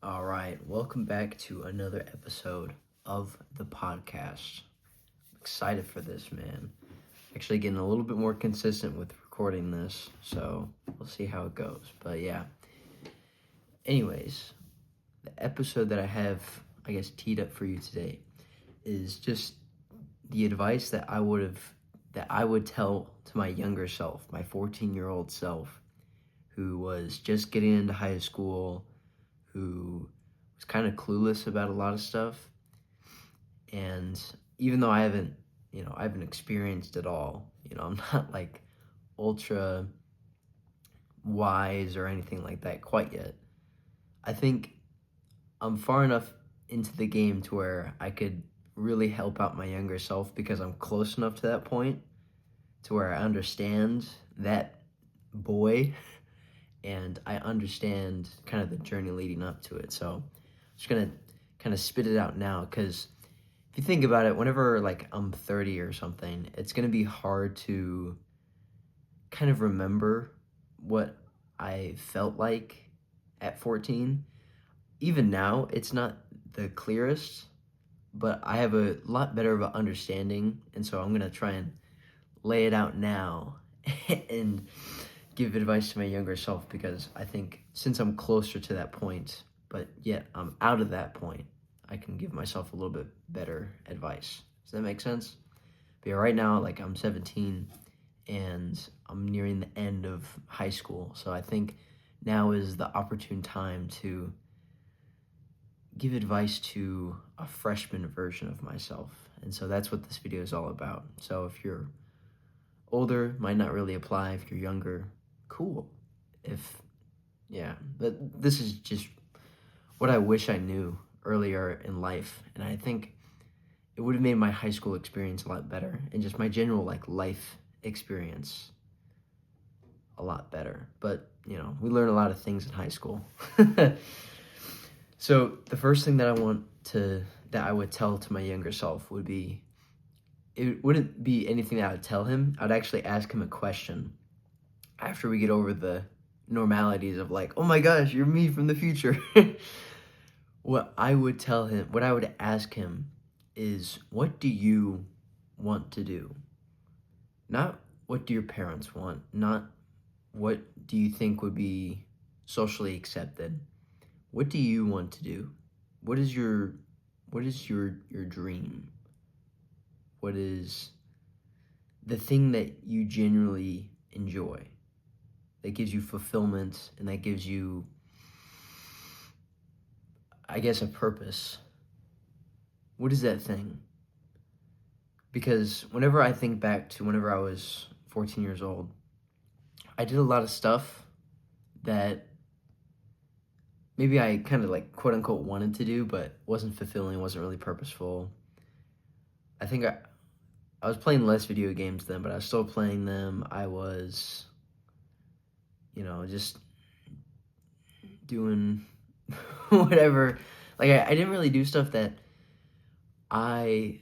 All right, welcome back to another episode of the podcast. I'm excited for this, man. Actually, getting a little bit more consistent with recording this, so we'll see how it goes. But yeah, anyways, the episode that I have, teed up for you today is just the advice that I would tell to my younger self, my 14-year-old self, who was just getting into high school, who was kind of clueless about a lot of stuff. And even though I haven't experienced it all, I'm not like ultra wise or anything like that quite yet. I think I'm far enough into the game to where I could really help out my younger self because I'm close enough to that point to where I understand that boy and I understand kind of the journey leading up to it. So I'm just gonna kind of spit it out now, because if you think about it, whenever like I'm 30 or something, it's gonna be hard to kind of remember what I felt like at 14. Even now, it's not the clearest, but I have a lot better of an understanding, and so I'm gonna try and lay it out now and give advice to my younger self, because I think since I'm closer to that point, but yet I'm out of that point, I can give myself a little bit better advice. Does that make sense? But yeah, right now, like, I'm 17 and I'm nearing the end of high school, so I think now is the opportune time to give advice to a freshman version of myself. And so that's what this video is all about. So if you're older, might not really apply. If you're younger, cool. But this is just what I wish I knew earlier in life. And I think it would have made my high school experience a lot better, and just my general like life experience a lot better. But, we learn a lot of things in high school. So the first thing that I would tell to my younger self would be, it wouldn't be anything that I would tell him. I'd actually ask him a question after we get over the normalities of like, oh my gosh, you're me from the future. What I would ask him is, what do you want to do? Not what do your parents want, not what do you think would be socially accepted. What do you want to do? What is your dream? What is the thing that you genuinely enjoy, that gives you fulfillment, and that gives you, I guess, a purpose? What is that thing? Because whenever I think back to whenever I was 14 years old, I did a lot of stuff that maybe I kind of like quote unquote wanted to do, but wasn't fulfilling, wasn't really purposeful. I think I was playing less video games then, but I was still playing them. I was, just doing whatever. Like, I didn't really do stuff that I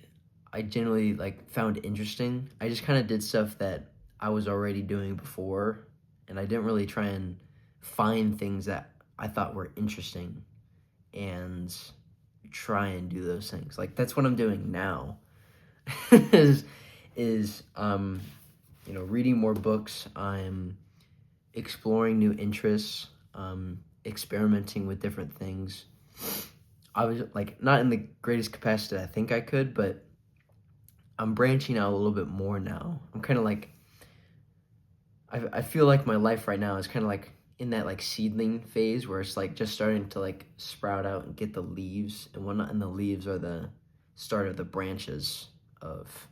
generally like found interesting. I just kind of did stuff that I was already doing before, and I didn't really try and find things that I thought were interesting and try and do those things. Like, that's what I'm doing now. is reading more books. I'm exploring new interests, experimenting with different things. I was like not in the greatest capacity I think I could, but I'm branching out a little bit more now. I'm kind of like, I feel like my life right now is kind of like in that like seedling phase where it's like just starting to like sprout out and get the leaves and whatnot, and the leaves are the start of the branches of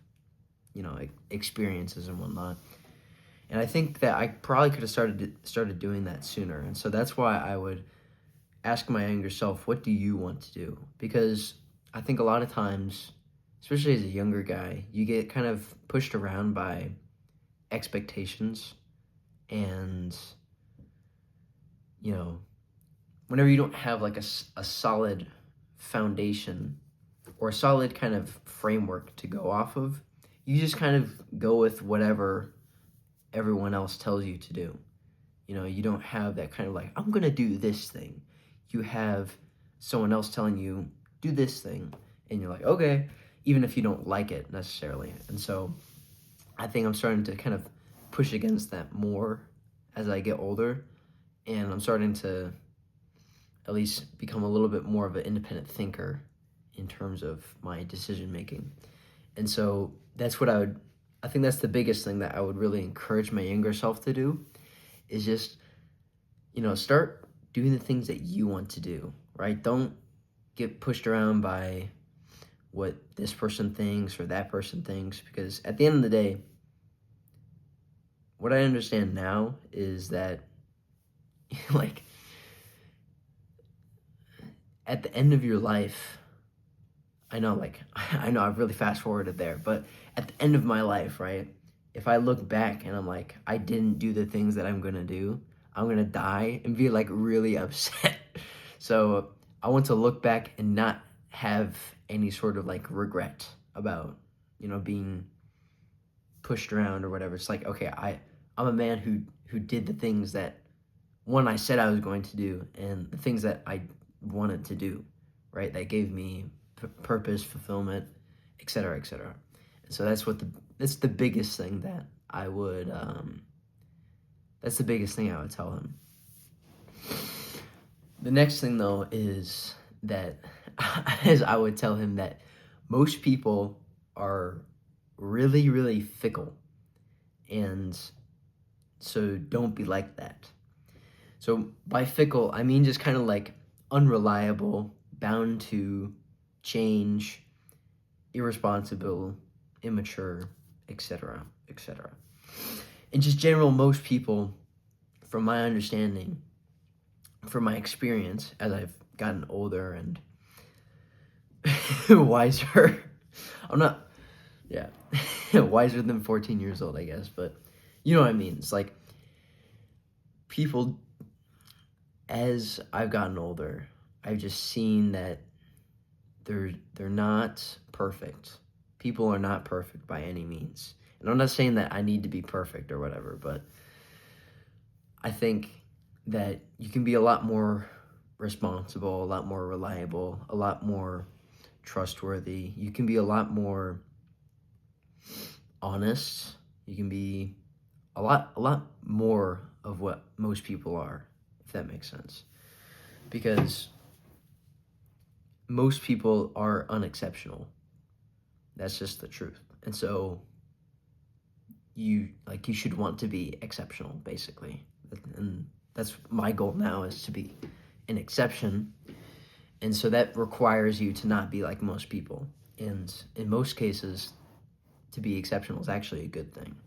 experiences and whatnot. And I think that I probably could have started doing that sooner. And so that's why I would ask my younger self, what do you want to do? Because I think a lot of times, especially as a younger guy, you get kind of pushed around by expectations, and whenever you don't have like a solid foundation or a solid kind of framework to go off of, you just kind of go with whatever everyone else tells you to do. You don't have that kind of like, I'm gonna do this thing. You have someone else telling you, do this thing, and you're like, okay, even if you don't like it necessarily. And so I think I'm starting to kind of push against that more as I get older, and I'm starting to at least become a little bit more of an independent thinker in terms of my decision making. And so that's what I think that's the biggest thing that I would really encourage my younger self to do, is just, start doing the things that you want to do, right? Don't get pushed around by what this person thinks or that person thinks, because at the end of the day, what I understand now is that, like, at the end of your life, I know I've really fast forwarded there, but at the end of my life, right? If I look back and I'm like, I didn't do the things that I'm gonna do, I'm gonna die and be like really upset. So I want to look back and not have any sort of like regret about, being pushed around or whatever. It's like, okay, I'm a man who did the things that one I said I was going to do, and the things that I wanted to do, right? That gave me purpose, fulfillment, etc., etc. And so that's the biggest thing that I would that's the biggest thing I would tell him. The next thing though is that is I would tell him that most people are really, really fickle, and so don't be like that. So by fickle, I mean just kind of like unreliable, bound to change, irresponsible, immature, etc., etc. In just general, most people, from my understanding, from my experience as I've gotten older and wiser, I'm not, yeah, wiser than 14 years old, I guess, but you know what I mean. It's like people, as I've gotten older, I've just seen that they're not perfect. People are not perfect by any means. And I'm not saying that I need to be perfect or whatever, but I think that you can be a lot more responsible, a lot more reliable, a lot more trustworthy. You can be a lot more honest. You can be a lot more of what most people are, if that makes sense. Because most people are unexceptional. That's just the truth. And so you should want to be exceptional, basically. And that's my goal now, is to be an exception. And so that requires you to not be like most people. And in most cases, to be exceptional is actually a good thing,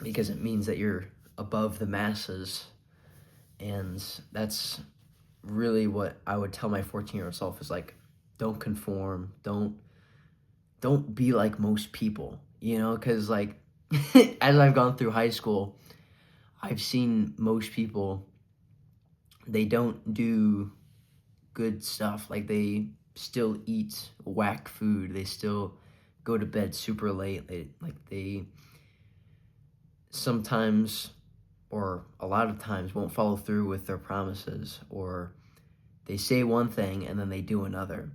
because it means that you're above the masses. And that's really what I would tell my 14-year-old self, is like, don't conform, don't be like most people, because like as I've gone through high school, I've seen most people, they don't do good stuff. Like, they still eat whack food, they still go to bed super late, they sometimes, or a lot of times, won't follow through with their promises, or they say one thing and then they do another.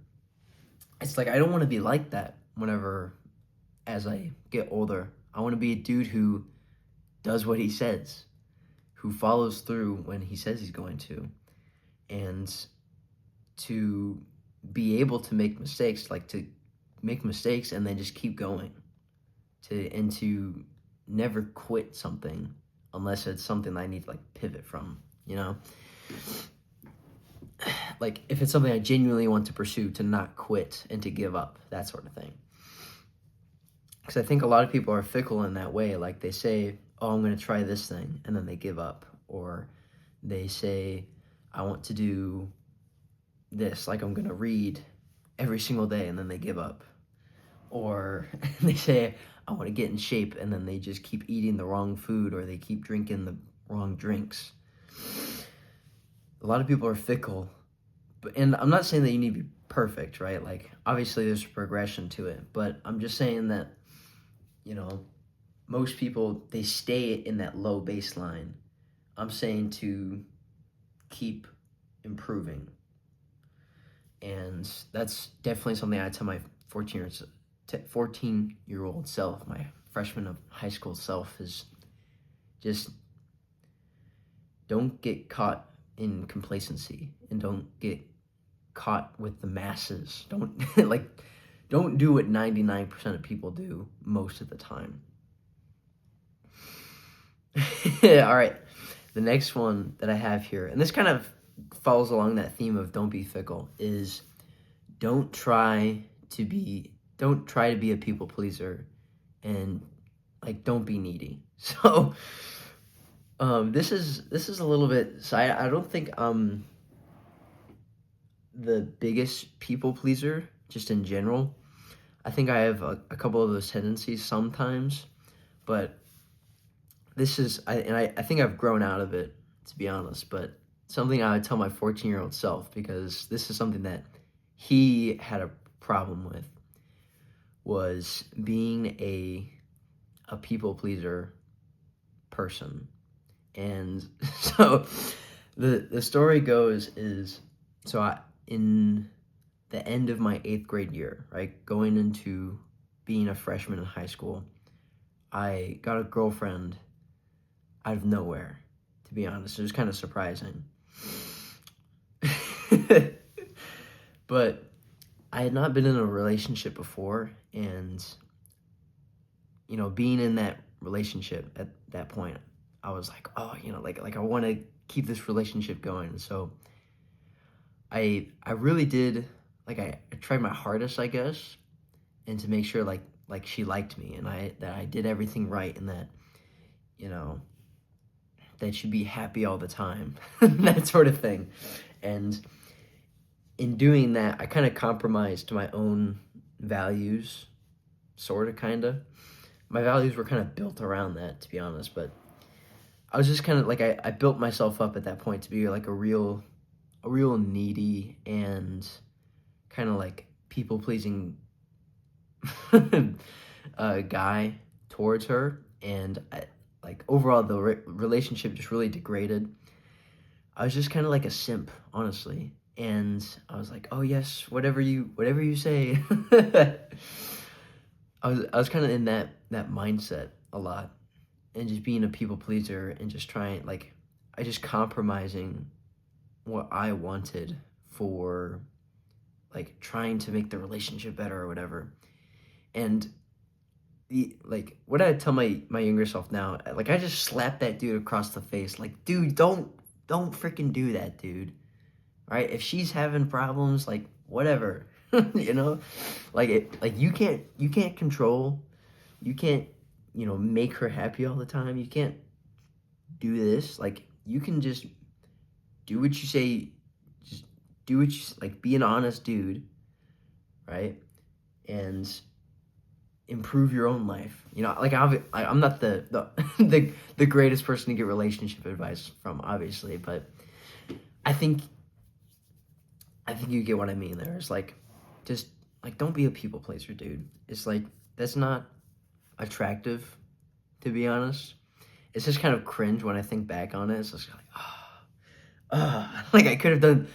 It's like, I don't want to be like that whenever, as I get older. I want to be a dude who does what he says, who follows through when he says he's going to, and to be able to make mistakes, and then just keep going, and to never quit something unless it's something I need to like pivot from, like if it's something I genuinely want to pursue, to not quit and to give up, that sort of thing. Because I think a lot of people are fickle in that way. Like, they say, oh, I'm going to try this thing, and then they give up. Or they say, I want to do this, like I'm going to read every single day, and then they give up. Or they say, I want to get in shape, and then they just keep eating the wrong food, or they keep drinking the wrong drinks. A lot of people are fickle. And I'm not saying that you need to be perfect, right? Like, obviously there's a progression to it, but I'm just saying that, most people, they stay in that low baseline. I'm saying to keep improving, And that's definitely something I tell my 14-year-old self, my freshman of high school self, is just don't get caught in complacency and don't get caught with the masses. Don't don't do what 99% of people do most of the time. All right. The next one that I have here, and this kind of follows along that theme of don't be fickle, is don't try to be a people pleaser, and like don't be needy. So this is a little bit, so I don't think the biggest people pleaser just in general. I think I have a couple of those tendencies sometimes, but I think I've grown out of it, to be honest, but something I would tell my 14-year-old self, because this is something that he had a problem with, was being a people pleaser person. And so the story goes is, so in the end of my 8th grade year, right, going into being a freshman in high school, I got a girlfriend out of nowhere, to be honest. It was kind of surprising. But I had not been in a relationship before, and being in that relationship at that point, I was like, oh, like I want to keep this relationship going. So I really did, like I tried my hardest, I guess, and to make sure like she liked me, and that I did everything right, and that that she'd be happy all the time, that sort of thing. And in doing that, I kind of compromised my own values, sort of, kind of. My values were kind of built around that, to be honest, but I was just kind of like, I built myself up at that point to be like a real needy and kind of like people-pleasing guy towards her, and like overall the relationship just really degraded. I was just kind of like a simp, honestly, and I was like, oh yes, whatever you say. I was kind of in that mindset a lot, and just being a people pleaser, and just trying, like, I just compromising what I wanted for, like, trying to make the relationship better or whatever. And like what I tell my younger self now, like I just slapped that dude across the face, like, dude, don't freaking do that, dude. All right, if she's having problems, like, whatever, like you can't control, you can't make her happy all the time. You can't do this. Like, you can just do what you say, just do what you like, be an honest dude, right? And improve your own life. Like, I'm not the greatest person to get relationship advice from, obviously, but I think you get what I mean there. It's like, just like, don't be a people pleaser, dude. It's like, that's not attractive, to be honest. It's just kind of cringe when I think back on it. It's just like, like I could have done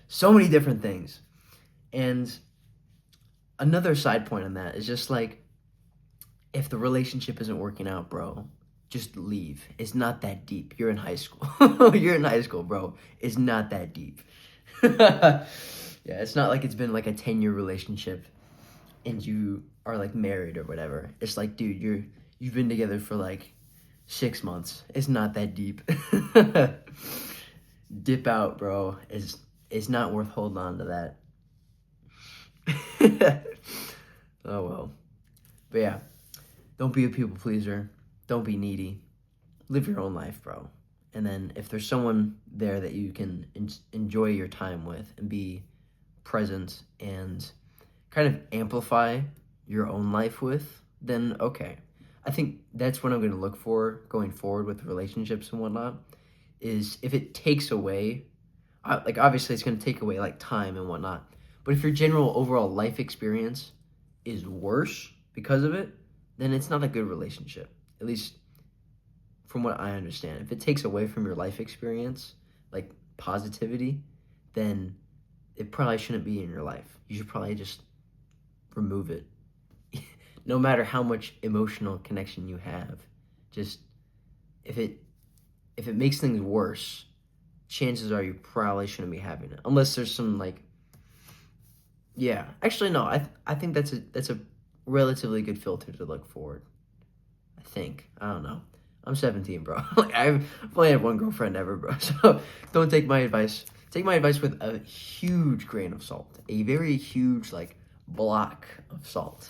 so many different things. And another side point on that is just like, if the relationship isn't working out, bro, just leave. It's not that deep. You're in high school. You're in high school, bro. It's not that deep. Yeah, it's not like it's been like a 10-year relationship and you are like married or whatever. It's like, dude, you've been together for like 6 months. It's not that deep. Dip out, bro. It's not worth holding on to that. Oh well. But yeah, don't be a people pleaser. Don't be needy. Live your own life, bro. And then if there's someone there that you can enjoy your time with and be present and kind of amplify your own life with, then okay. I think that's what I'm going to look for going forward with relationships and whatnot, is if it takes away, like, obviously it's going to take away like time and whatnot, but if your general overall life experience is worse because of it, then it's not a good relationship, at least from what I understand. If it takes away from your life experience, like positivity, then it probably shouldn't be in your life. You should probably just remove it. No matter how much emotional connection you have, just if it makes things worse, chances are you probably shouldn't be having it. Unless there's some like, yeah. Actually, no. I think that's a relatively good filter to look forward. I think. I don't know. I'm 17, bro. Like I've only had one girlfriend ever, bro. So don't take my advice. Take my advice with a huge grain of salt. A very huge like block of salt.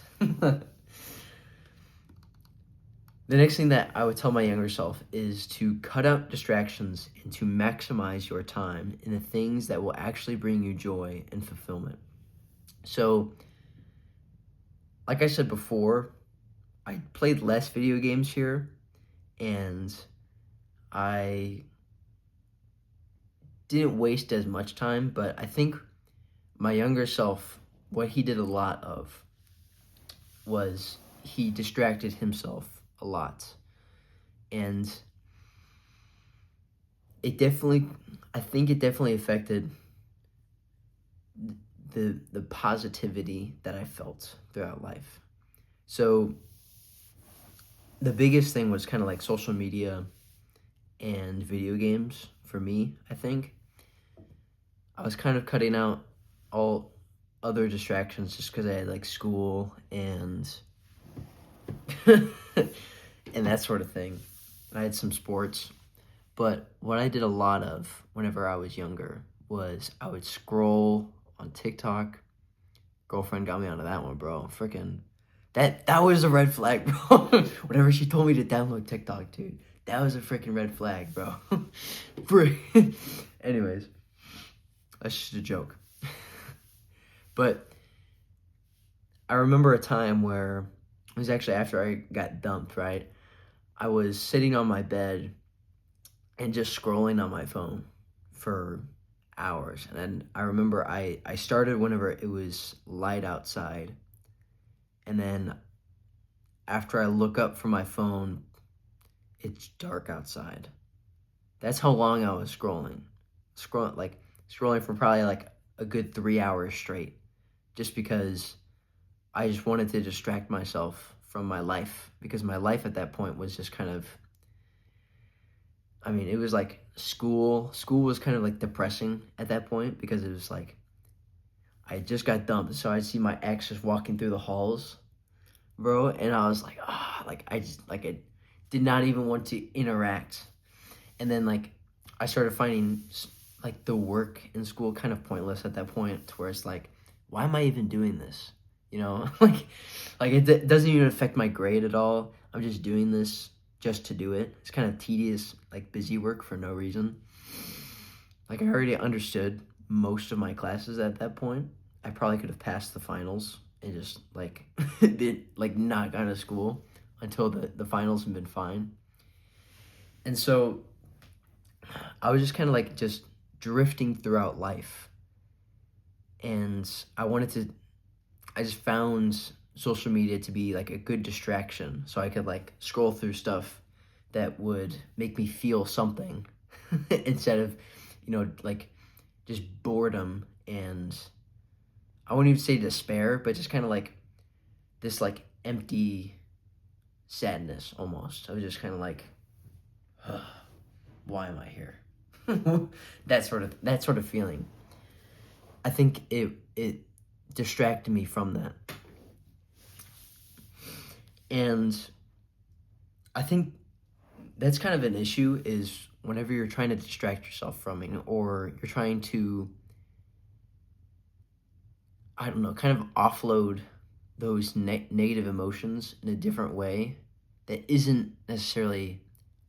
The next thing that I would tell my younger self is to cut out distractions and to maximize your time in the things that will actually bring you joy and fulfillment. So, like I said before, I played less video games here and I didn't waste as much time, but I think my younger self, what he did a lot of was he distracted himself a lot. And I think it definitely affected the positivity that I felt throughout life. So the biggest thing was kind of like social media and video games for me, I think. I was kind of cutting out all other distractions just because I had like school and and that sort of thing. And I had some sports. But what I did a lot of whenever I was younger was I would scroll on TikTok. Girlfriend got me onto that one, bro. Freaking that was a red flag, bro. Whenever she told me to download TikTok, dude, that was a freaking red flag, bro. Anyways, that's just a joke. But I remember a time where it was actually after I got dumped, right? I was sitting on my bed and just scrolling on my phone for hours. And then I remember I started whenever it was light outside. And then after I look up from my phone, it's dark outside. That's how long I was scrolling. Scrolling for probably like a good 3 hours straight. Just because I just wanted to distract myself from my life. Because my life at that point was just kind of, I mean, it was like school. School was kind of like depressing at that point because it was like I just got dumped, so I'd see my ex just walking through the halls, bro, and I was like, I did not even want to interact. And then like I started finding like the work in school kind of pointless at that point, to where it's like, why am I even doing this? You know, like it doesn't even affect my grade at all. I'm just doing this just to do it. It's kind of tedious, like busy work for no reason. Like I already understood most of my classes at that point. I probably could have passed the finals and just like did like not gone to school until the finals had been fine. And so I was just kind of like just drifting throughout life. And I just found social media to be like a good distraction so I could like scroll through stuff that would make me feel something instead of, like just boredom and I wouldn't even say despair, but just kind of like this like empty sadness almost. I was just kind of like, why am I here? that sort of feeling. I think it distracted me from that. And I think that's kind of an issue is whenever you're trying to distract yourself from it or you're trying to, I don't know, kind of offload those negative emotions in a different way that isn't necessarily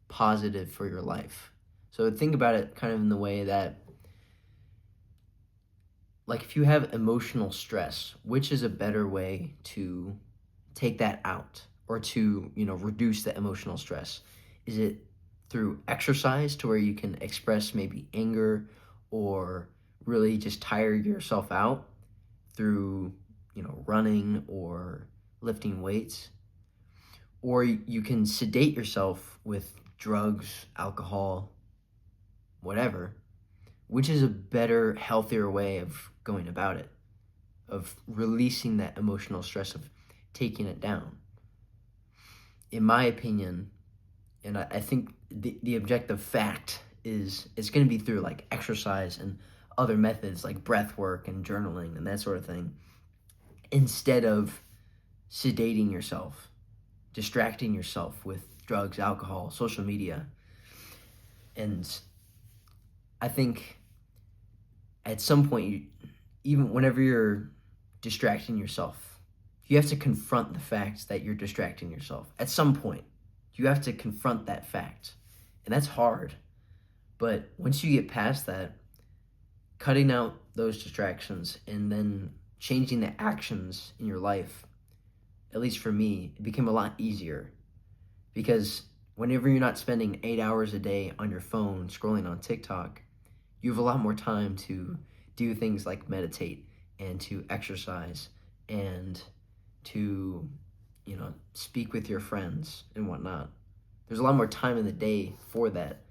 positive for your life. So think about it kind of in the way that, like, if you have emotional stress, which is a better way to take that out or to, reduce the emotional stress? Is it through exercise to where you can express maybe anger or really just tire yourself out through, running or lifting weights? Or you can sedate yourself with drugs, alcohol, whatever. which is a better, healthier way of going about it, of releasing that emotional stress, of taking it down? In my opinion, and I think the objective fact is it's going to be through like exercise and other methods like breath work and journaling and that sort of thing, instead of sedating yourself, distracting yourself with drugs, alcohol, social media. And I think at some point, even whenever you're distracting yourself, you have to confront the fact that you're distracting yourself. At some point, you have to confront that fact. And that's hard. But once you get past that, cutting out those distractions and then changing the actions in your life, at least for me, it became a lot easier. Because whenever you're not spending 8 hours a day on your phone scrolling on TikTok, you have a lot more time to do things like meditate and to exercise and to, speak with your friends and whatnot. There's a lot more time in the day for that,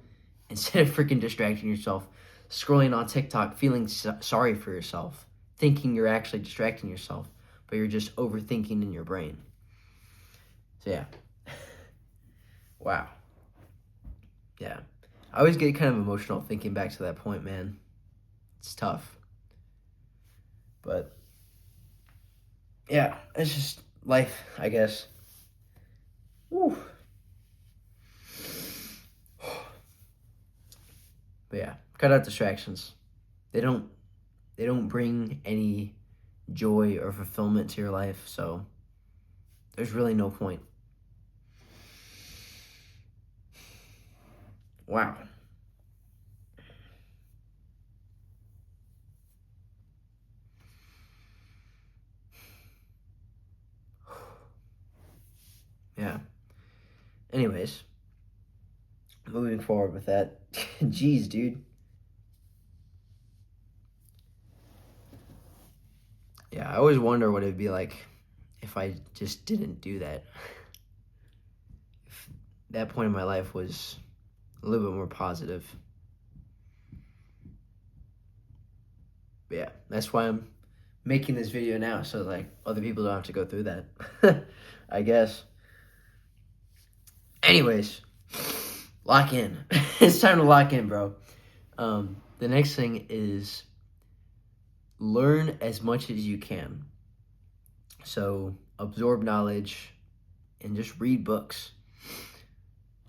instead of freaking distracting yourself, scrolling on TikTok, feeling sorry for yourself, thinking you're actually distracting yourself, but you're just overthinking in your brain. So yeah. Wow. Yeah. I always get kind of emotional thinking back to that point, man. It's tough. But yeah, it's just life, I guess. Woo. But yeah, cut out distractions. They don't bring any joy or fulfillment to your life, so there's really no point. Wow. Yeah. Anyways, moving forward with that. Jeez, dude. Yeah, I always wonder what it'd be like if I just didn't do that. If that point in my life was a little bit more positive. But yeah, that's why I'm making this video now, so like other people don't have to go through that. I guess. Anyways, lock in. It's time to lock in, bro. The next thing is learn as much as you can. So absorb knowledge and just read books.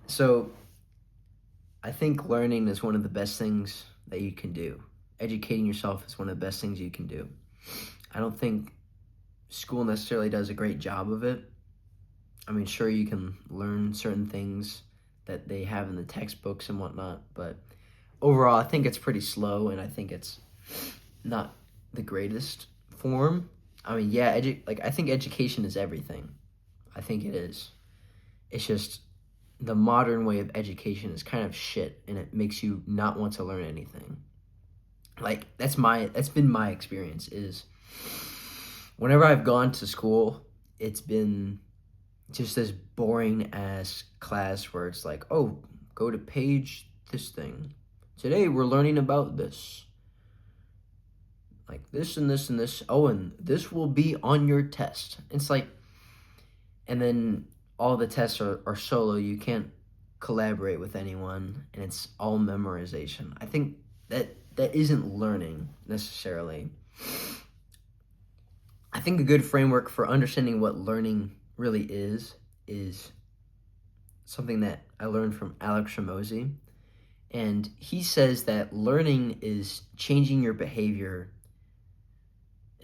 So I think learning is one of the best things that you can do. Educating yourself is one of the best things you can do. I don't think school necessarily does a great job of it. I mean, sure, you can learn certain things that they have in the textbooks and whatnot, but overall, I think it's pretty slow, and I think it's not the greatest form. I mean, yeah, I think education is everything. I think it is. It's just the modern way of education is kind of shit, and it makes you not want to learn anything. Like, that's been my experience, is whenever I've gone to school, it's been just this boring ass class where it's like, oh, go to page this thing. Today we're learning about this. Like this and this and this. Oh, and this will be on your test. It's like, and then all the tests are solo. You can't collaborate with anyone, and it's all memorization. I think that isn't learning necessarily. I think a good framework for understanding what learning really is something that I learned from Alex Hormozi. And he says that learning is changing your behavior.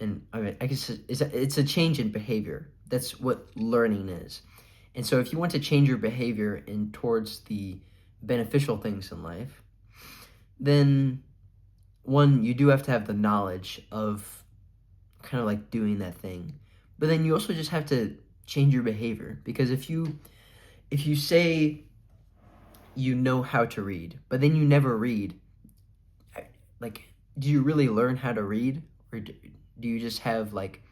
And I mean, I guess it's a change in behavior. That's what learning is. And so if you want to change your behavior in towards the beneficial things in life, then one, you do have to have the knowledge of kind of like doing that thing. But then you also just have to change your behavior, because if you say you know how to read, but then you never read, like, do you really learn how to read, or do you just have like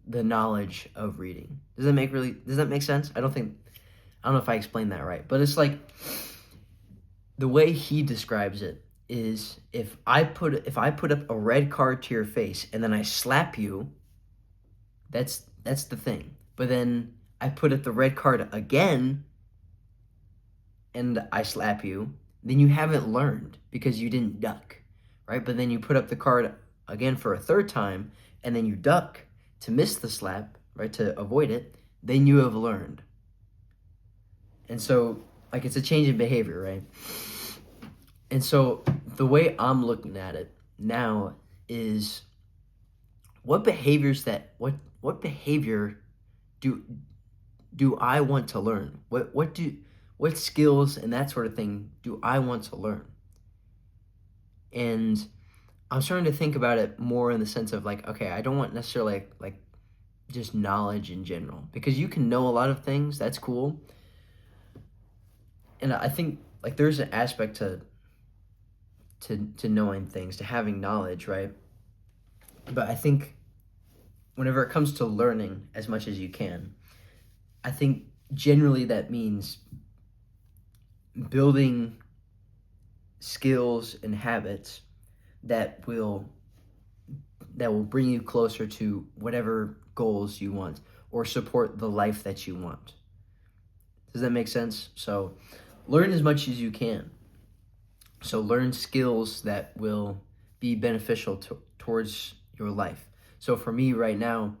the knowledge of reading? Does that make sense? I don't know if I explained that right, but it's like the way he describes it is if I put up a red card to your face and then I slap you, that's the thing. But then I put up the red card again and I slap you, then you haven't learned because you didn't duck, right? But then you put up the card again for a third time and then you duck to miss the slap, right? To avoid it, then you have learned. And so, like, it's a change in behavior, right? And so the way I'm looking at it now is what behavior do I want to learn? What skills and that sort of thing do I want to learn? And I'm starting to think about it more in the sense of like, okay, I don't want necessarily like just knowledge in general, because you can know a lot of things, that's cool. And I think like there's an aspect to knowing things, to having knowledge, right? But I think whenever it comes to learning as much as you can, I think generally that means building skills and habits that will bring you closer to whatever goals you want or support the life that you want. Does that make sense? So learn as much as you can. So learn skills that will be beneficial towards your life. So for me right now,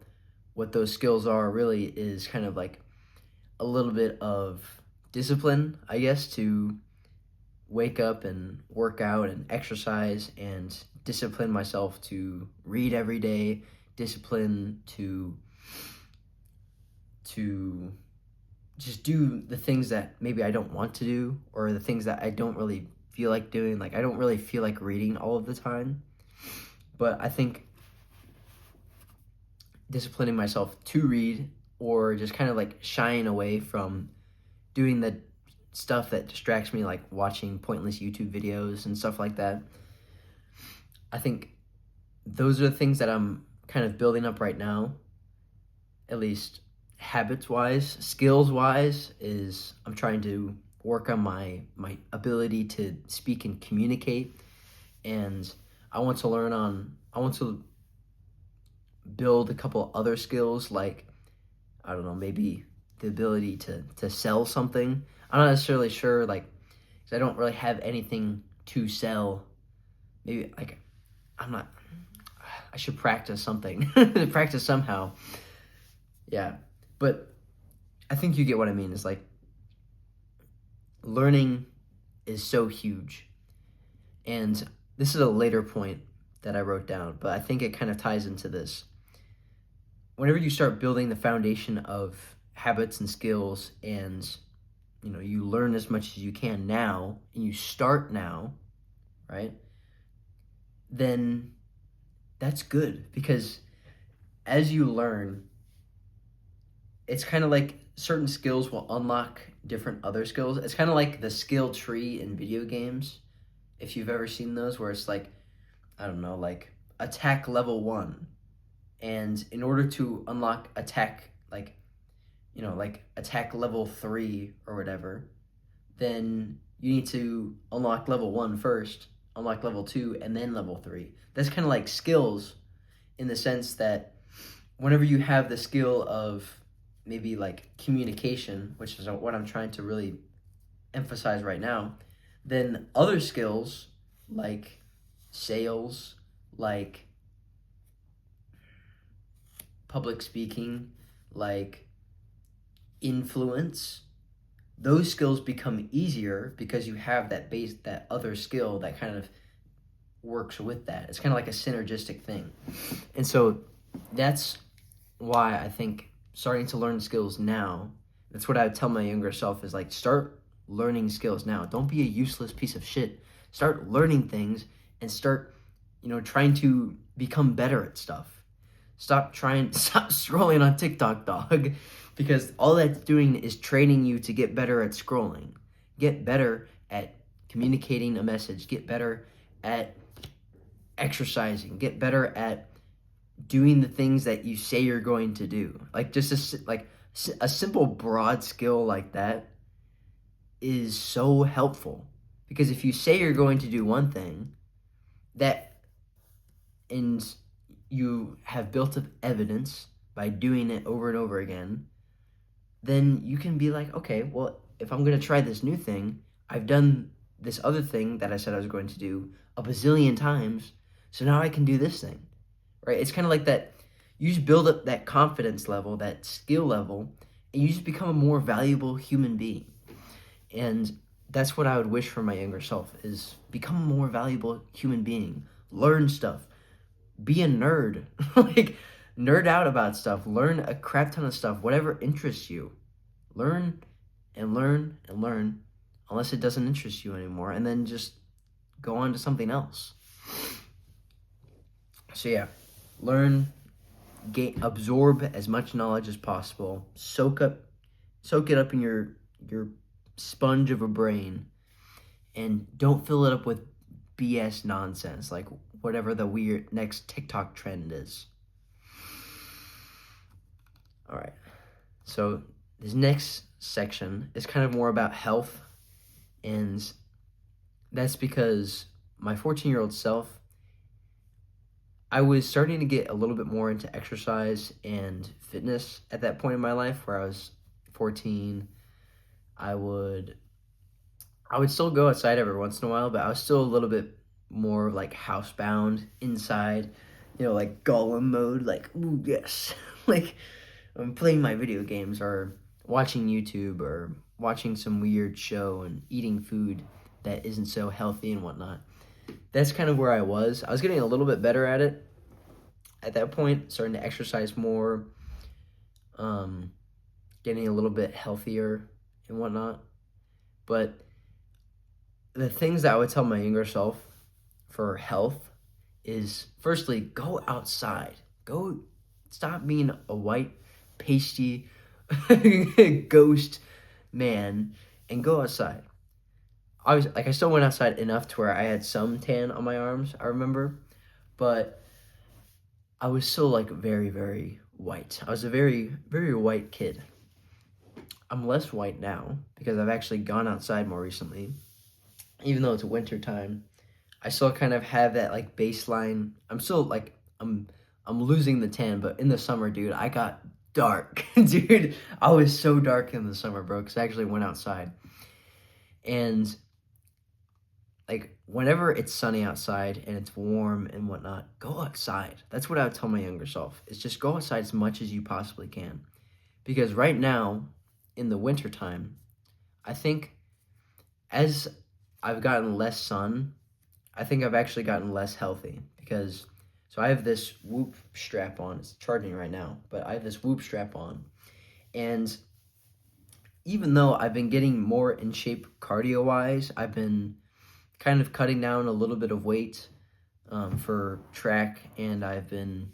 what those skills are really is kind of like a little bit of discipline, I guess, to wake up and work out and exercise and discipline myself to read every day, discipline to just do the things that maybe I don't want to do, or the things that I don't really feel like doing. Like, I don't really feel like reading all of the time, but I think disciplining myself to read, or just kind of like shying away from doing the stuff that distracts me, like watching pointless YouTube videos and stuff like that. I think those are the things that I'm kind of building up right now, at least habits-wise. Skills-wise is I'm trying to work on my ability to speak and communicate, and I want to build a couple other skills, like, I don't know, maybe the ability to sell something. I'm not necessarily sure, like, because I don't really have anything to sell. Maybe, like, I should practice something. Practice somehow. Yeah. But I think you get what I mean. It's like, learning is so huge. And this is a later point that I wrote down, but I think it kind of ties into this. Whenever you start building the foundation of habits and skills, and you learn as much as you can now, and you start now, right? Then that's good, because as you learn, it's kind of like certain skills will unlock different other skills. It's kind of like the skill tree in video games, if you've ever seen those, where it's like, I don't know, like attack level 1. And in order to unlock attack, like attack level 3 or whatever, then you need to unlock level 1 first, unlock level 2, and then level 3. That's kind of like skills, in the sense that whenever you have the skill of maybe like communication, which is what I'm trying to really emphasize right now, then other skills like sales, like public speaking, like influence, those skills become easier because you have that other skill that kind of works with that. It's kind of like a synergistic thing. And so that's why I think starting to learn skills now, that's what I would tell my younger self, is like, start learning skills now. Don't be a useless piece of shit. Start learning things and start, trying to become better at stuff. Stop scrolling on TikTok, dog, because all that's doing is training you to get better at scrolling. Get better at communicating a message. Get better at exercising. Get better at doing the things that you say you're going to do. Like, just a simple broad skill like that is so helpful, Because if you say you're going to do one thing, that and you have built up evidence by doing it over and over again, then you can be like, okay, well, if I'm going to try this new thing, I've done this other thing that I said I was going to do a bazillion times, so now I can do this thing, right? It's kind of like that. You just build up that confidence level, that skill level, and you just become a more valuable human being. And that's what I would wish for my younger self, is become a more valuable human being. Learn stuff. Be a nerd. Like, nerd out about stuff. Learn a crap ton of stuff. Whatever interests you. Learn and learn and learn, unless it doesn't interest you anymore, and then just go on to something else. So yeah, learn, absorb as much knowledge as possible. Soak it up in your sponge of a brain, and don't fill it up with BS nonsense, like whatever the weird next TikTok trend is. All right, so this next section is kind of more about health, and that's because my 14-year-old self, I was starting to get a little bit more into exercise and fitness at that point in my life where I was 14. I would still go outside every once in a while, but I was still a little bit more like housebound inside, like Gollum mode, like, ooh, yes. Like, I'm playing my video games or watching YouTube or watching some weird show and eating food that isn't so healthy and whatnot. That's kind of where I was. I was getting a little bit better at it at that point, starting to exercise more, getting a little bit healthier and whatnot. But the things that I would tell my younger self for health is, firstly, go outside. Go, stop being a white, pasty ghost man and go outside. I still went outside enough to where I had some tan on my arms, I remember, but I was still like very, very white. I was a very, very white kid. I'm less white now because I've actually gone outside more recently. Even though it's winter time, I still kind of have that like baseline. I'm still like, I'm losing the tan, but in the summer, dude, I got dark. Dude, I was so dark in the summer, bro, because I actually went outside. And like, whenever it's sunny outside and it's warm and whatnot, go outside. That's what I would tell my younger self, is just go outside as much as you possibly can. Because right now, in the winter time, I think as I've gotten less sun, I think I've actually gotten less healthy. Because, so I have this Whoop strap on. It's charging right now, but I have this Whoop strap on. And even though I've been getting more in shape cardio-wise, I've been kind of cutting down a little bit of weight for track, and I've been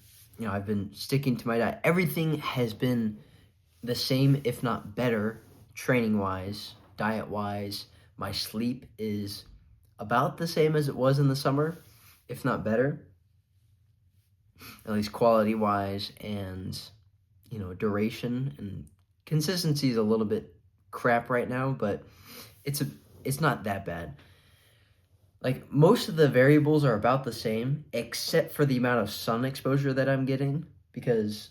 sticking to my diet. Everything has been the same, if not better, training-wise, diet-wise. My sleep is about the same as it was in the summer, if not better, at least quality-wise, and duration and consistency is a little bit crap right now, but it's not that bad. Like, most of the variables are about the same, except for the amount of sun exposure that I'm getting, because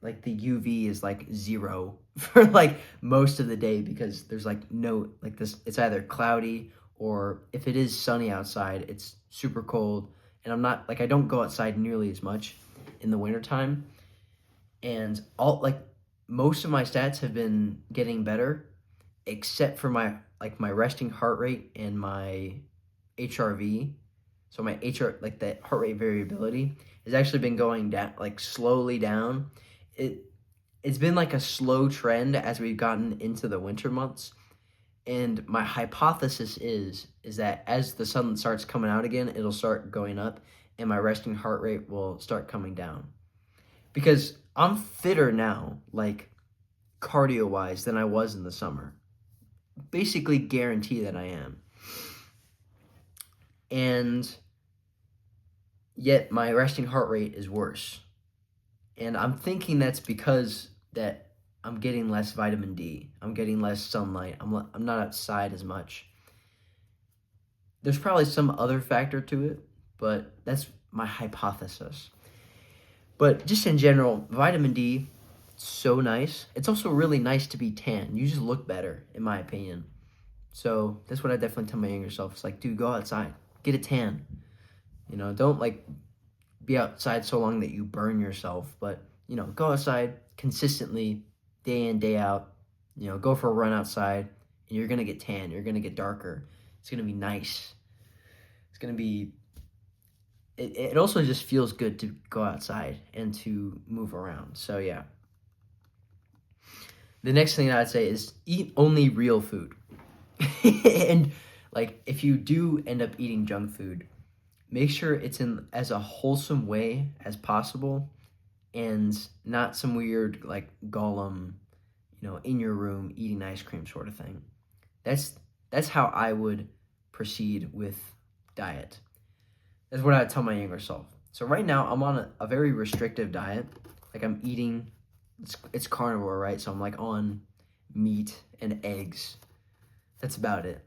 like the UV is like 0 for like most of the day, because there's like no, like this, it's either cloudy, or if it is sunny outside, it's super cold, and I don't go outside nearly as much in the wintertime. And most of my stats have been getting better, except for my resting heart rate and my HRV. So my the heart rate variability has actually been going down, like slowly down. It's been like a slow trend as we've gotten into the winter months. And my hypothesis is that as the sun starts coming out again, it'll start going up and my resting heart rate will start coming down. Because I'm fitter now, like cardio-wise, than I was in the summer. Basically guarantee that I am. And yet my resting heart rate is worse. And I'm thinking that's because that I'm getting less vitamin D. I'm getting less sunlight. I'm not outside as much. There's probably some other factor to it, but that's my hypothesis. But just in general, vitamin D, so nice. It's also really nice to be tan. You just look better, in my opinion. So that's what I definitely tell my younger self. It's like, dude, go outside, get a tan. Don't like be outside so long that you burn yourself, but go outside consistently, day in, day out. Go for a run outside, and you're gonna get tan. You're gonna get darker. It's gonna be nice. It's gonna be. It also just feels good to go outside and to move around. So yeah. The next thing that I'd say is eat only real food. And like if you do end up eating junk food, make sure it's in as a wholesome way as possible and not some weird like Gollum, in your room eating ice cream sort of thing. That's how I would proceed with diet. That's what I tell my younger self. So right now I'm on a very restrictive diet. Like I'm eating, it's carnivore, right? So I'm like on meat and eggs. That's about it.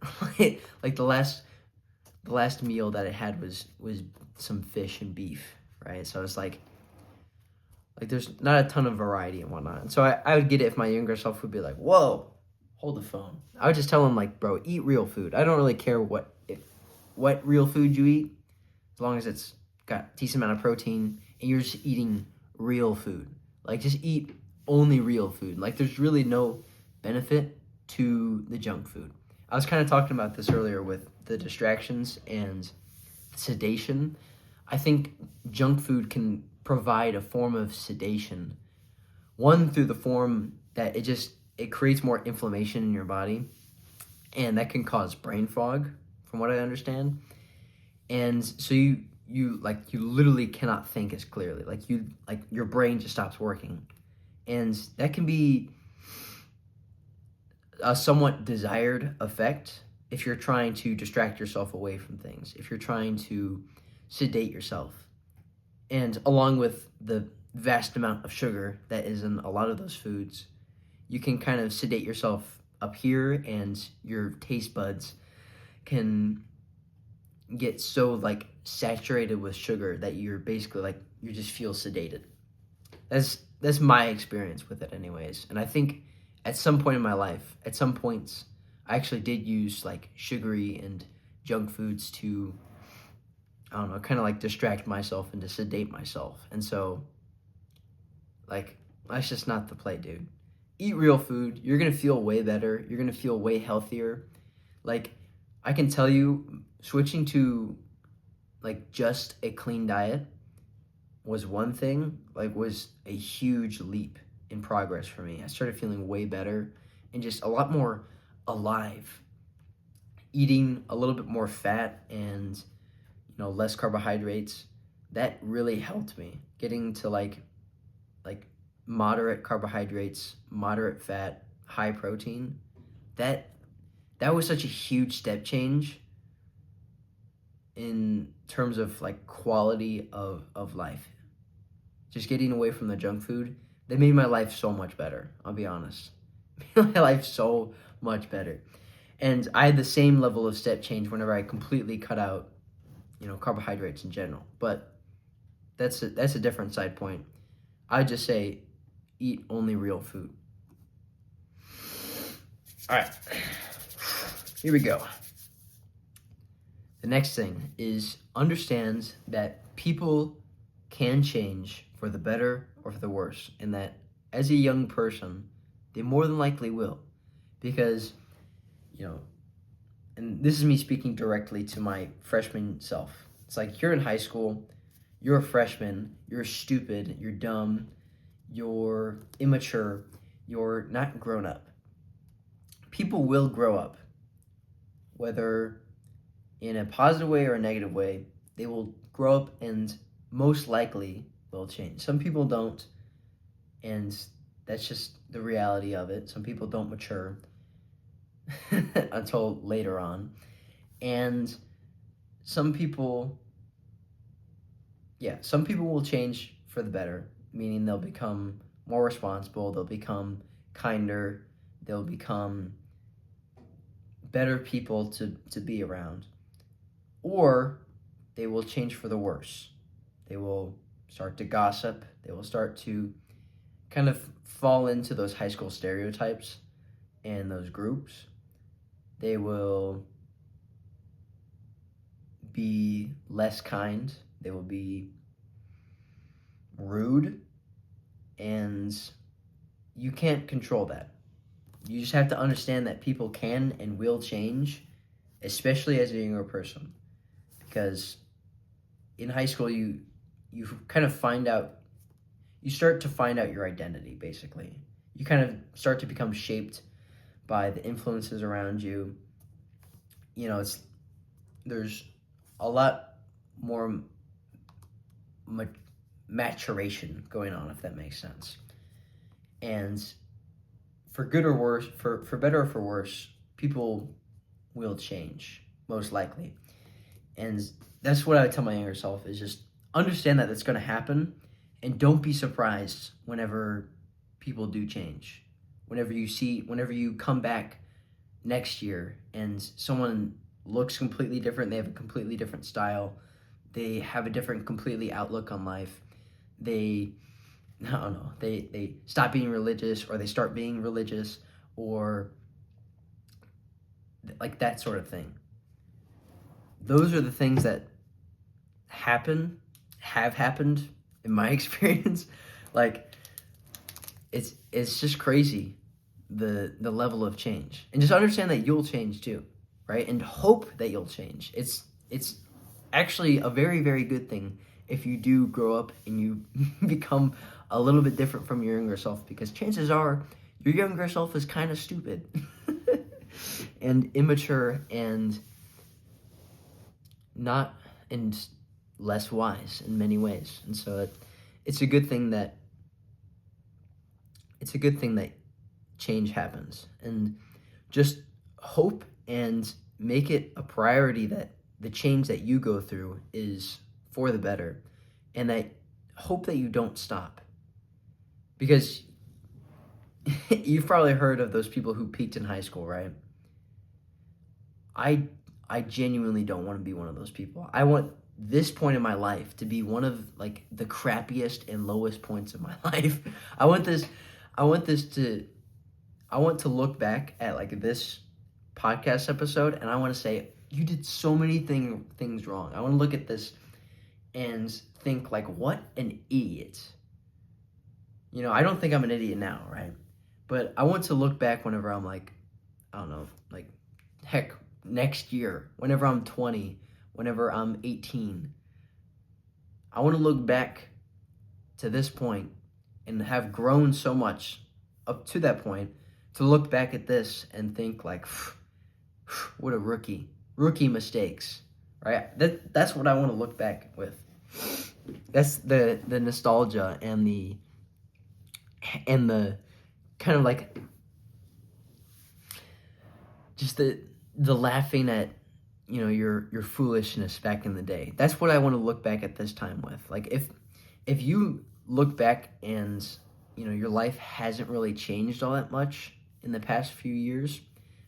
Like the last meal that I had was some fish and beef, right? So it's like there's not a ton of variety and whatnot. And so I would get it if my younger self would be like, whoa, hold the phone. I would just tell him like, bro, eat real food. I don't really care what real food you eat, as long as it's got a decent amount of protein and you're just eating real food. Like just eat only real food. Like there's really no benefit to the junk food. I was kind of talking about this earlier with the distractions and sedation. I think junk food can provide a form of sedation. One, through the form that it creates more inflammation in your body, and that can cause brain fog, from what I understand. And so you literally cannot think as clearly. Like your brain just stops working. And that can be a somewhat desired effect if you're trying to distract yourself away from things, if you're trying to sedate yourself. And along with the vast amount of sugar that is in a lot of those foods, you can kind of sedate yourself up here, and your taste buds can get so like saturated with sugar that you're basically like you just feel sedated. That's my experience with it anyways. And I think at some point in my life, at some points, I actually did use like sugary and junk foods to, I don't know, kind of like distract myself and to sedate myself. And so, like, that's just not the play, dude. Eat real food. You're going to feel way better. You're going to feel way healthier. Like, I can tell you, switching to, like, just a clean diet was one thing, like, was a huge leap in progress for me. I started feeling way better and just a lot more alive. Eating a little bit more fat and less carbohydrates, that really helped me. Getting to like moderate carbohydrates, moderate fat, high protein, that was such a huge step change in terms of like quality of life. Just getting away from the junk food, that made my life so much better, I'll be honest. Made my life so much better. And I had the same level of step change whenever I completely cut out carbohydrates in general. But that's a different side point. I just say eat only real food. All right, here we go. The next thing is understand that people can change for the better or for the worse, and that as a young person, they more than likely will. Because, and this is me speaking directly to my freshman self. It's like you're in high school, you're a freshman, you're stupid, you're dumb, you're immature, you're not grown up. People will grow up, whether in a positive way or a negative way. They will grow up and most likely will change. Some people don't, and that's just the reality of it. Some people don't mature until later on. And some people will change for the better, meaning they'll become more responsible, they'll become kinder, they'll become better people to be around. or they will change for the worse. They will start to gossip. They will start to kind of fall into those high school stereotypes and those groups. They will be less kind. They will be rude. And you can't control that. You just have to understand that people can and will change, especially as a younger person. Because in high school, you kind of you start to find out your identity, basically. You kind of start to become shaped by the influences around you. There's a lot more maturation going on, if that makes sense. And for good or worse, for better or for worse, people will change, most likely. And that's what I would tell my younger self, is just understand that that's going to happen, and don't be surprised whenever people do change. Whenever you come back next year and someone looks completely different, they have a completely different style, they have a different completely outlook on life, they stop being religious, or they start being religious, or like that sort of thing. Those are the things that have happened in my experience. Like, it's just crazy, the level of change. And just understand that you'll change too, right? And hope that you'll change. It's actually a very, very good thing if you do grow up and you become a little bit different from your younger self, because chances are your younger self is kind of stupid and immature and less wise in many ways. And so it's a good thing that change happens, and just hope and make it a priority that the change that you go through is for the better, and that hope that you don't stop. Because you've probably heard of those people who peaked in high school, right? I genuinely don't want to be one of those people. I want this point in my life to be one of like the crappiest and lowest points of my life. I want to look back at like this podcast episode, and I want to say, you did so many things wrong. I want to look at this and think like, what an idiot. I don't think I'm an idiot now, right? But I want to look back whenever I'm like, I don't know, like, heck, next year, whenever I'm 20, whenever I'm 18. I want to look back to this point and have grown so much up to that point, to look back at this and think like, what a rookie mistakes, right? That's what I want to look back with. That's the nostalgia and the kind of like just the laughing at your foolishness back in the day. That's what I want to look back at this time with. Like, if you look back and your life hasn't really changed all that much in the past few years,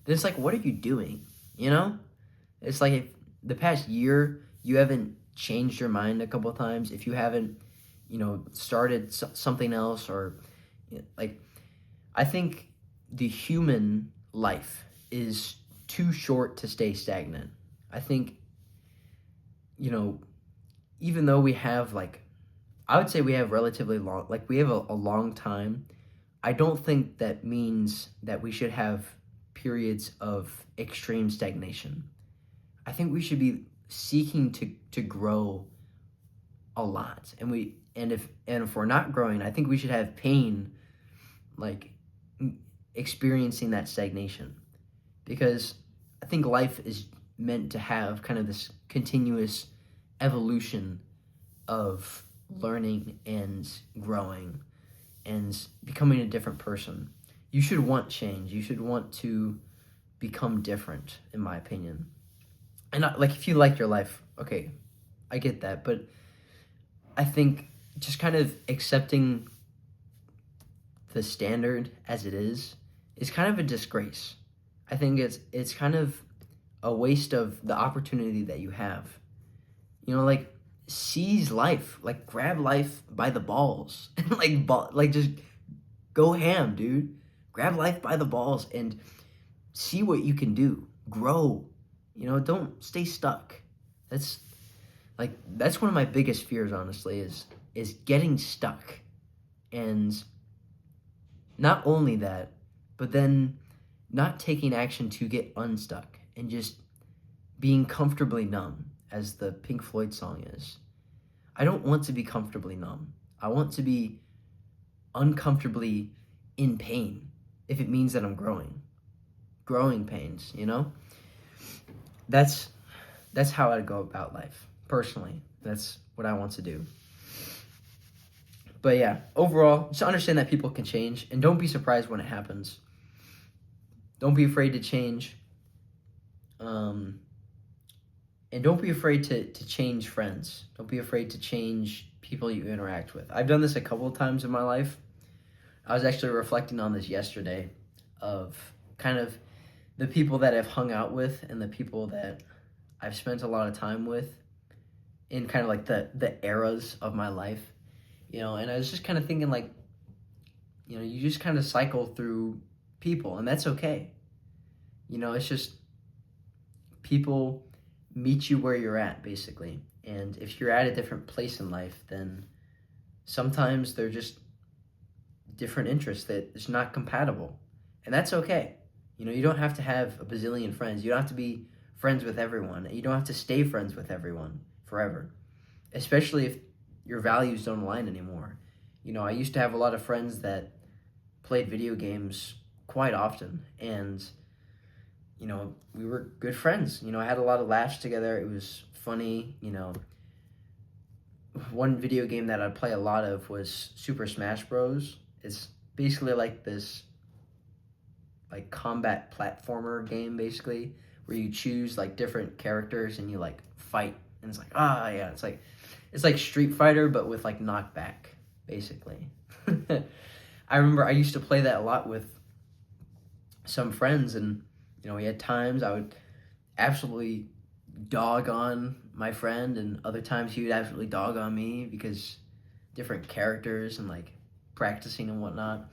then it's like, what are you doing? It's like, if the past year you haven't changed your mind a couple of times, if you haven't started something else, or like, I think the human life is too short to stay stagnant. I think even though we have I would say we have relatively long, we have a long time, I don't think that means that we should have periods of extreme stagnation. I think we should be seeking to grow a lot. And if we're not growing, I think we should have pain, experiencing that stagnation. Because I think life is meant to have kind of this continuous evolution of learning and growing and becoming a different person. You should want change. You should want to become different, in my opinion. And if you like your life, okay, I get that. But I think just kind of accepting the standard as it is kind of a disgrace. I think it's kind of a waste of the opportunity that you have. You know, like, seize life, like, grab life by the balls, and like just go ham, dude. Grab life by the balls and see what you can do. Grow. You know, don't stay stuck. That's that's one of my biggest fears, honestly, is getting stuck. And not only that, but then not taking action to get unstuck and just being comfortably numb, as the Pink Floyd song is. I don't want to be comfortably numb. I want to be uncomfortably in pain if it means that I'm growing. Growing pains, you know? That's how I go about life, personally. That's what I want to do. But yeah, overall, just understand that people can change, and don't be surprised when it happens. Don't be afraid to change. And don't be afraid to change friends. Don't be afraid to change people you interact with. I've done this a couple of times in my life. I was actually reflecting on this yesterday, of kind of the people that I've hung out with and the people that I've spent a lot of time with in kind of like the eras of my life. You know, and I was just kind of thinking, like, you know, you just kind of cycle through people, and that's okay. You know, it's just people meet you where you're at, basically. And if you're at a different place in life, then sometimes they're just different interests that is not compatible. And that's okay. You know, you don't have to have a bazillion friends. You don't have to be friends with everyone. You don't have to stay friends with everyone forever, especially if your values don't align anymore. You know, I used to have a lot of friends that played video games quite often, and you know, we were good friends. You know, I had a lot of laughs together. It was funny. You know, one video game that I'd play a lot of was Super Smash Bros. It's basically like this, like, combat platformer game, basically, where you choose like different characters and you like fight, and it's like, yeah, it's like Street Fighter but with like knockback, basically. I remember I used to play that a lot with some friends, and you know, we had times I would absolutely dog on my friend, and other times he would absolutely dog on me because different characters and like practicing and whatnot.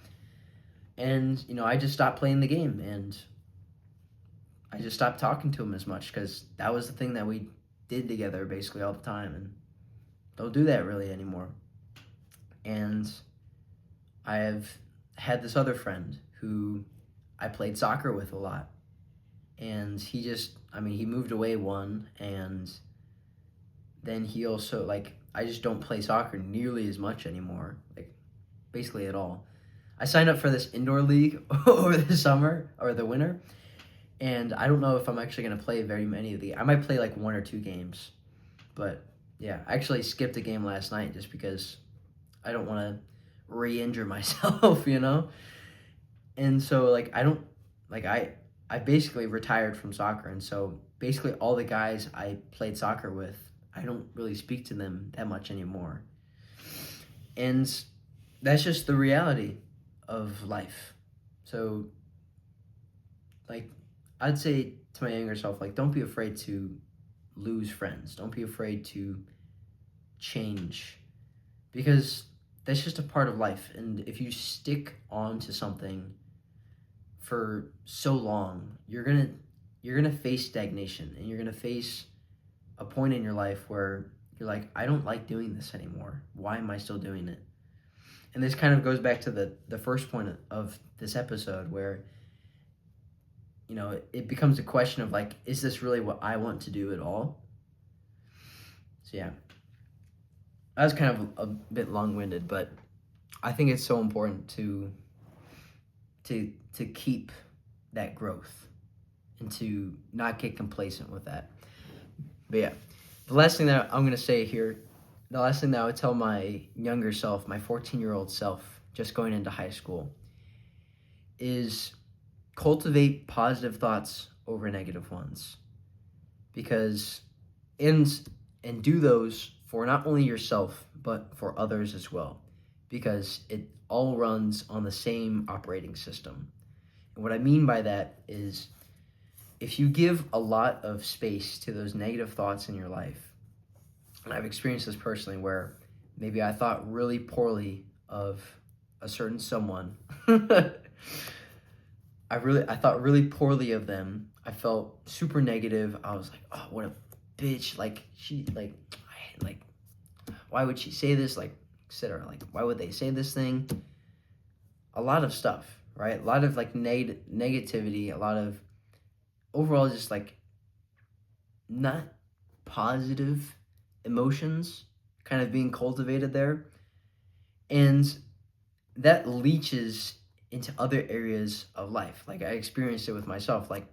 And you know, I just stopped playing the game, and I just stopped talking to him as much, because that was the thing that we did together basically all the time, and don't do that really anymore. And I have had this other friend who I played soccer with a lot, and he moved away and then he also, like, I just don't play soccer nearly as much anymore, like, basically at all. I signed up for this indoor league over the summer or the winter, and I don't know if I'm actually going to play very many of I might play like 1 or 2 games, but yeah, I actually skipped a game last night just because I don't want to re-injure myself, you know? And so, like, I basically retired from soccer, and so basically all the guys I played soccer with, I don't really speak to them that much anymore. And that's just the reality of life. So, like, I'd say to my younger self, like, don't be afraid to lose friends. Don't be afraid to change, because that's just a part of life. And if you stick on to something for so long, you're gonna face stagnation, and you're gonna face a point in your life where you're like, I don't like doing this anymore. Why am I still doing it? And this kind of goes back to the first point of this episode, where, you know, it becomes a question of, like, is this really what I want to do at all? So yeah, that was kind of a bit long-winded, but I think it's so important to keep that growth and to not get complacent with that. But yeah, the last thing that I'm going to say here, the last thing that I would tell my younger self, my 14-year-old self, just going into high school, is cultivate positive thoughts over negative ones. Because, and do those for not only yourself, but for others as well. Because it all runs on the same operating system. And what I mean by that is, if you give a lot of space to those negative thoughts in your life, and I've experienced this personally where maybe I thought really poorly of a certain someone. I thought really poorly of them. I felt super negative. I was like, oh, what a bitch. Like, she, like, why would she say this? Like, etc. Like, why would they say this thing? A lot of stuff, right? A lot of, like, negativity, a lot of overall just, like, not positive emotions kind of being cultivated there. And that leaches into other areas of life. Like, I experienced it with myself. Like,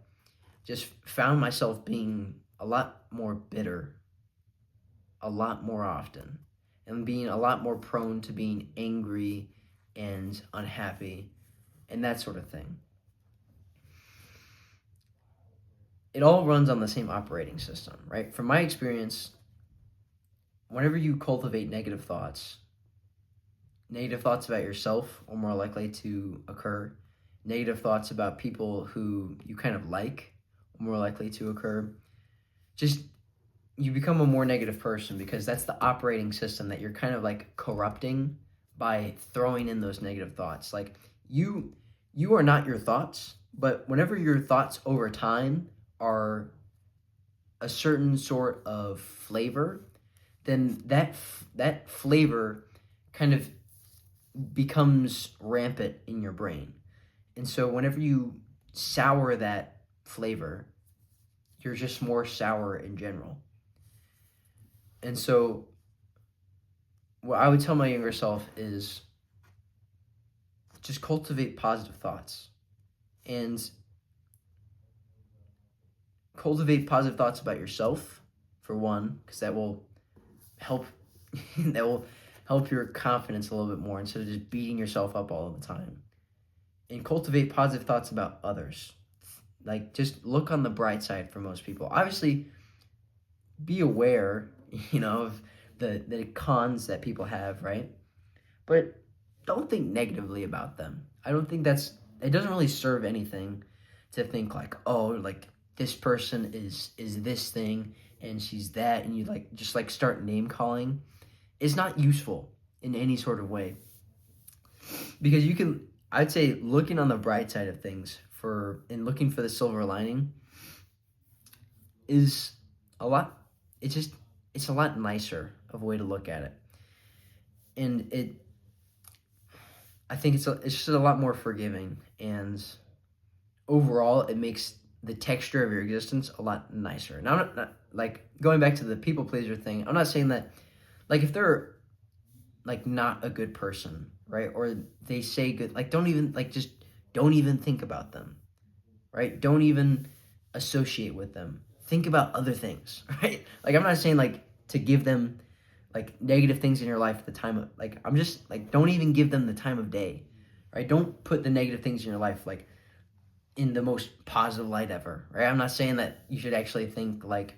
just found myself being a lot more bitter a lot more often and being a lot more prone to being angry and unhappy and that sort of thing. It all runs on the same operating system, right? From my experience, whenever you cultivate negative thoughts about yourself are more likely to occur. Negative thoughts about people who you kind of like are more likely to occur. Just you become a more negative person because that's the operating system that you're kind of like corrupting by throwing in those negative thoughts. Like you are not your thoughts, but whenever your thoughts over time are a certain sort of flavor, then that flavor kind of becomes rampant in your brain. And so whenever you sour that flavor, you're just more sour in general. And so what I would tell my younger self is just cultivate positive thoughts and cultivate positive thoughts about yourself, for one, because that will help your confidence a little bit more instead of just beating yourself up all the time. And cultivate positive thoughts about others. Like, just look on the bright side for most people. Obviously, be aware, of the cons that people have, right? But don't think negatively about them. I don't think it doesn't really serve anything to think like, oh, like this person is this thing and she's that, and you just start name calling. It's not useful in any sort of way. Because I'd say looking on the bright side of things and looking for the silver lining is a lot, it's a lot nicer of a way to look at it. And I think it's just a lot more forgiving, and overall it makes the texture of your existence a lot nicer. Now, I'm not like going back to the people pleaser thing. I'm not saying that, like, if they're like not a good person, right? Or they say good, like, don't even think about them, right? Don't even associate with them. Think about other things, right? Like, I'm not saying like to give them like negative things in your life at the time of, like, I'm just like, don't even give them the time of day, right? Don't put the negative things in your life like in the most positive light ever, right? I'm not saying that you should actually think like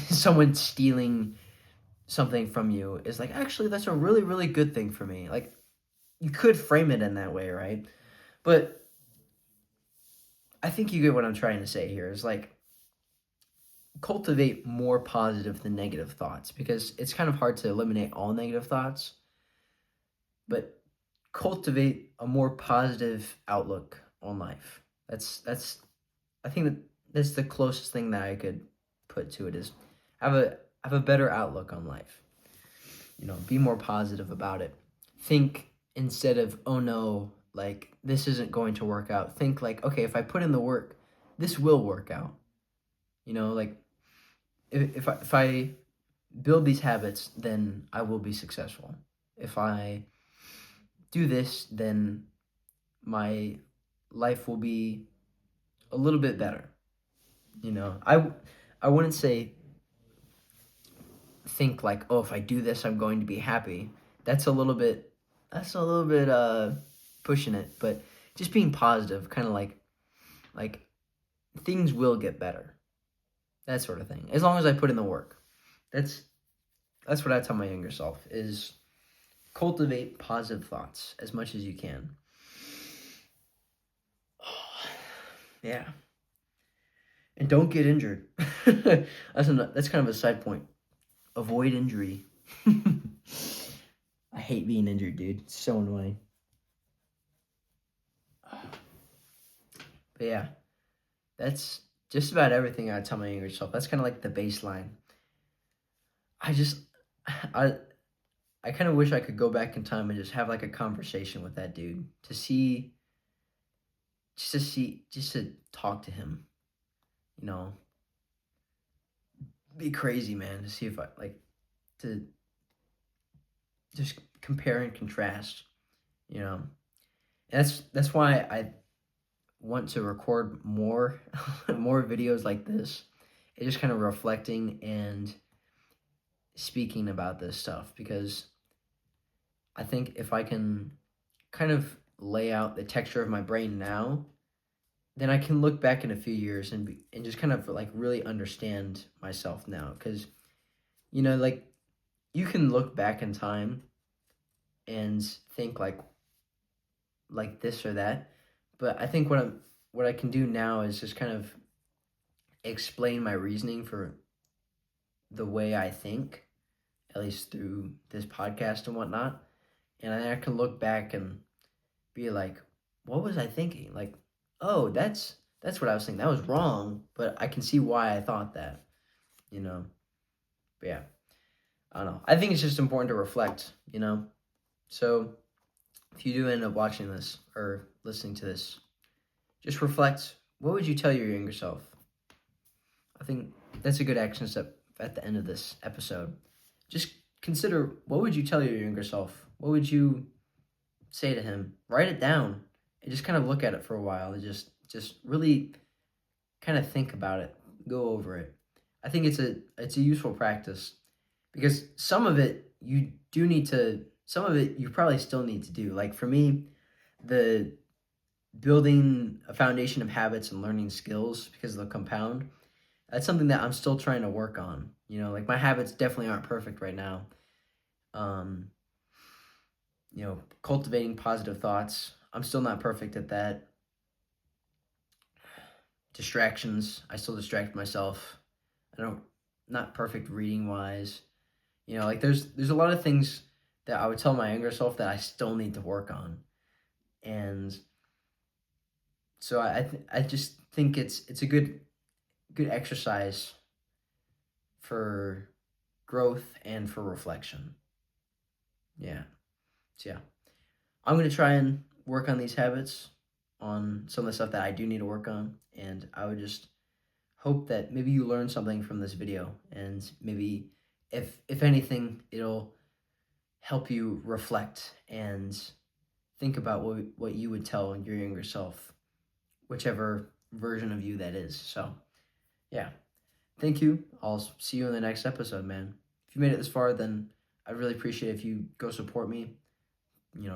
someone stealing something from you is like, actually, that's a really, really good thing for me. Like, you could frame it in that way, right? But I think you get what I'm trying to say here is like, cultivate more positive than negative thoughts, because it's kind of hard to eliminate all negative thoughts, but cultivate a more positive outlook on life. I think that's the closest thing that I could put to it, is have a better outlook on life. Be more positive about it. Think, instead of, oh no, like this isn't going to work out, think like, okay, if I put in the work, this will work out. Like, if I build these habits, then I will be successful. If I do this, then my life will be a little bit better. I wouldn't say think like, oh, if I do this, I'm going to be happy. That's a little bit pushing it, but just being positive, kind of like things will get better. That sort of thing. As long as I put in the work. That's what I tell my younger self, is cultivate positive thoughts as much as you can. Yeah. And don't get injured. That's kind of a side point. Avoid injury. I hate being injured, dude. It's so annoying. But yeah, that's just about everything I tell my younger self. That's kind of like the baseline. I just, I, I kind of wish I could go back in time and just have like a conversation with that dude to see, just to talk to him. You know, be crazy, man. To see if I like to just compare and contrast. You know, and that's why I want to record more more videos like this. It's just kind of reflecting and speaking about this stuff, because I think if I can kind of lay out the texture of my brain now, then I can look back in a few years and just kind of like really understand myself now. Because like you can look back in time and think like this or that, but I think what I can do now is just kind of explain my reasoning for the way I think, at least through this podcast and whatnot. And then I can look back and be like, what was I thinking? Like, oh, that's what I was thinking. That was wrong, but I can see why I thought that, you know. But yeah, I don't know. I think it's just important to reflect, So if you do end up watching this or listening to this, just reflect. What would you tell your younger self? I think that's a good action step at the end of this episode. Just consider, what would you tell your younger self? What would you say to him? Write it down and just kind of look at it for a while and just really kind of think about it, go over it. I think it's a useful practice, because some of it you probably still need to do. Like for me, the building a foundation of habits and learning skills because of the compound, that's something that I'm still trying to work on. Like my habits definitely aren't perfect right now. Cultivating positive thoughts, I'm still not perfect at that. Distractions, I still distract myself. Not perfect reading wise. Like there's a lot of things that I would tell my younger self that I still need to work on. And so I just think it's a good exercise for growth and for reflection. Yeah. So yeah, I'm going to try and work on these habits, on some of the stuff that I do need to work on. And I would just hope that maybe you learn something from this video, and maybe if anything, it'll help you reflect and think about what you would tell your younger self, whichever version of you that is. So yeah, thank you. I'll see you in the next episode, man. If you made it this far, then I'd really appreciate if you go support me.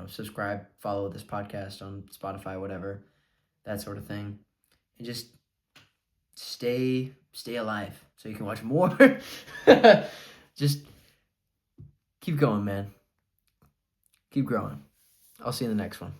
Subscribe, follow this podcast on Spotify, whatever, that sort of thing. And just stay alive so you can watch more. Just keep going, man. Keep growing. I'll see you in the next one.